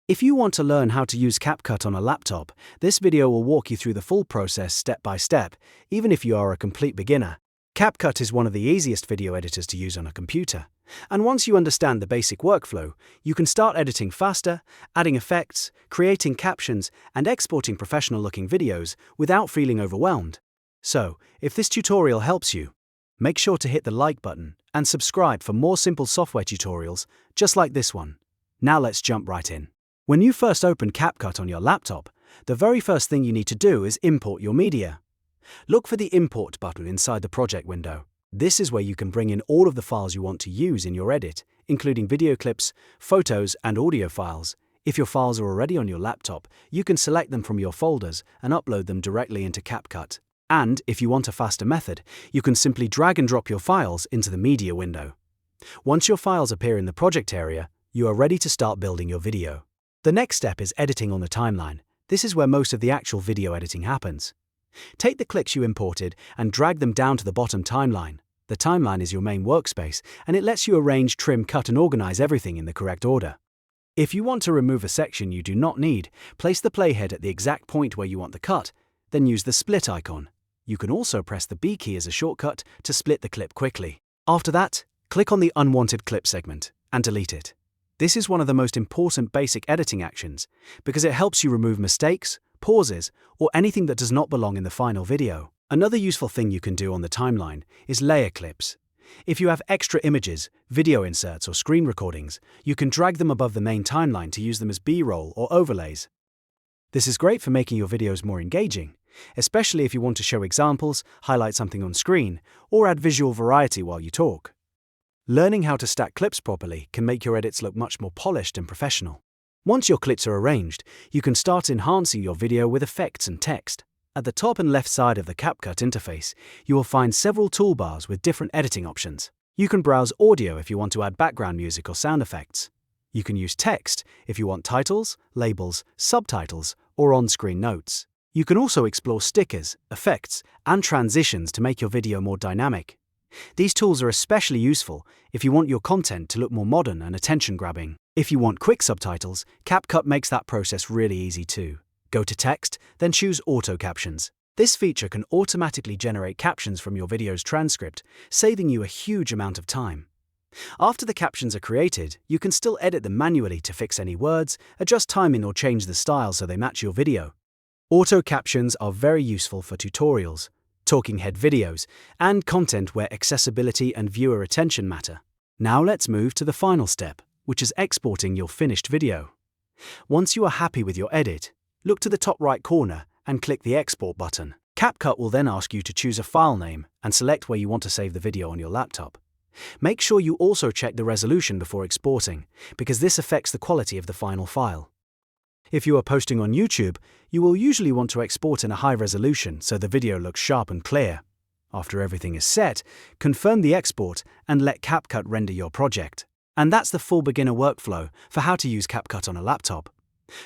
If you want to learn how to use CapCut on a laptop, this video will walk you through the full process step by step, even if you are a complete beginner. CapCut is one of the easiest video editors to use on a computer. And once you understand the basic workflow, you can start editing faster, adding effects, creating captions, and exporting professional-looking videos without feeling overwhelmed. So, if this tutorial helps you, make sure to hit the like button and subscribe for more simple software tutorials just like this one. Now let's jump right in. When you first open CapCut on your laptop, the very first thing you need to do is import your media. Look for the Import button inside the project window. This is where you can bring in all of the files you want to use in your edit, including video clips, photos, and audio files. If your files are already on your laptop, you can select them from your folders and upload them directly into CapCut. And if you want a faster method, you can simply drag and drop your files into the media window. Once your files appear in the project area, you are ready to start building your video. The next step is editing on the timeline. This is where most of the actual video editing happens. Take the clips you imported and drag them down to the bottom timeline. The timeline is your main workspace, and it lets you arrange, trim, cut, and organize everything in the correct order. If you want to remove a section you do not need, place the playhead at the exact point where you want the cut, then use the split icon. You can also press the B key as a shortcut to split the clip quickly. After that, click on the unwanted clip segment and delete it. This is one of the most important basic editing actions because it helps you remove mistakes, pauses, or anything that does not belong in the final video. Another useful thing you can do on the timeline is layer clips. If you have extra images, video inserts, or screen recordings, you can drag them above the main timeline to use them as B-roll or overlays. This is great for making your videos more engaging, especially if you want to show examples, highlight something on screen, or add visual variety while you talk. Learning how to stack clips properly can make your edits look much more polished and professional. Once your clips are arranged, you can start enhancing your video with effects and text. At the top and left side of the CapCut interface, you will find several toolbars with different editing options. You can browse audio if you want to add background music or sound effects. You can use text if you want titles, labels, subtitles, or on-screen notes. You can also explore stickers, effects, and transitions to make your video more dynamic. These tools are especially useful if you want your content to look more modern and attention-grabbing. If you want quick subtitles, CapCut makes that process really easy too. Go to Text, then choose Auto Captions. This feature can automatically generate captions from your video's transcript, saving you a huge amount of time. After the captions are created, you can still edit them manually to fix any words, adjust timing, or change the style so they match your video. Auto Captions are very useful for tutorials, talking head videos, and content where accessibility and viewer attention matter. Now let's move to the final step, which is exporting your finished video. Once you are happy with your edit, look to the top right corner and click the Export button. CapCut will then ask you to choose a file name and select where you want to save the video on your laptop. Make sure you also check the resolution before exporting, because this affects the quality of the final file. If you are posting on YouTube, you will usually want to export in a high resolution so the video looks sharp and clear. After everything is set, confirm the export and let CapCut render your project. And that's the full beginner workflow for how to use CapCut on a laptop.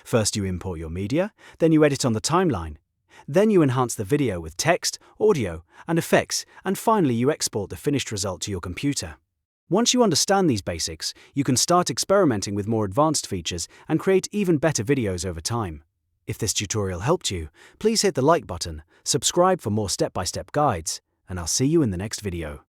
First you import your media, then you edit on the timeline. Then you enhance the video with text, audio, and effects, and finally you export the finished result to your computer. Once you understand these basics, you can start experimenting with more advanced features and create even better videos over time. If this tutorial helped you, please hit the like button, subscribe for more step-by-step guides, and I'll see you in the next video.